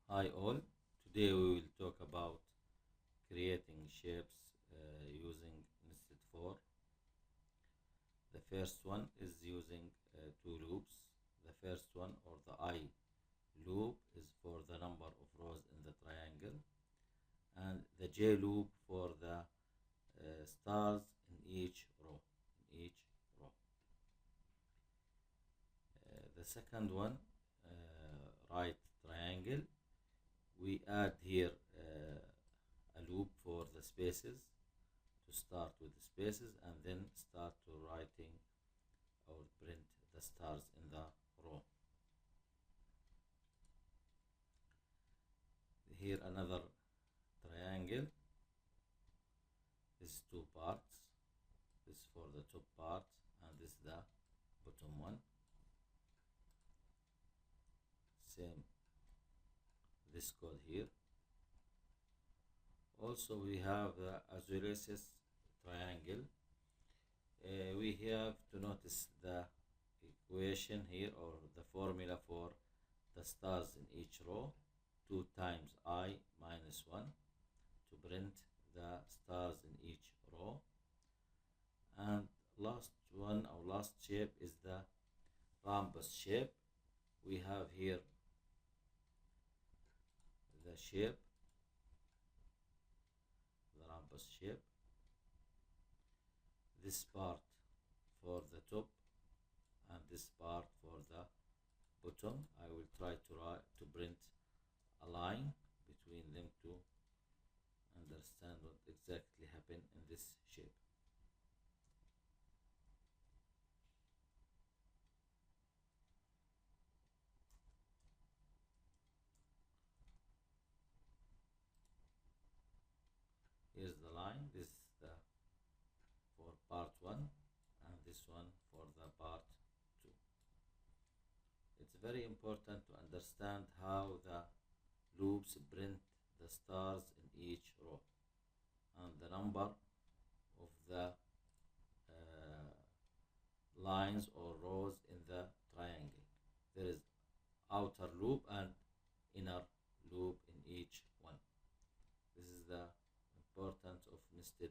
Hi all, today we will talk about creating shapes using nested for. The first one is using two loops. The first one, or the I loop, is for the number of rows in the triangle, and the J loop for the stars in each row. In each row. The second one, right triangle, we add here a loop for the spaces, to start with the spaces and then start to writing or print the stars in the row. Here another triangle. This is two parts. This is for the top part and this is the bottom one. Same this code here. Also we have the isosceles triangle. We have to notice the equation here, or the formula for the stars in each row. 2 times I minus 1 to print the stars in each row. And last one, our last shape, is the rhombus shape. We have here the shape, the rhombus shape. This part for the top and this part for the bottom. I will try to print a line between them to understand what exactly happened in this shape. Here's the line. This is the for part 1 and this one for the part 2. It's very important to understand how the loops print the stars in each row and the number of the lines or rows in the triangle. There is outer loop and inner loop in each one. This is the importance of nested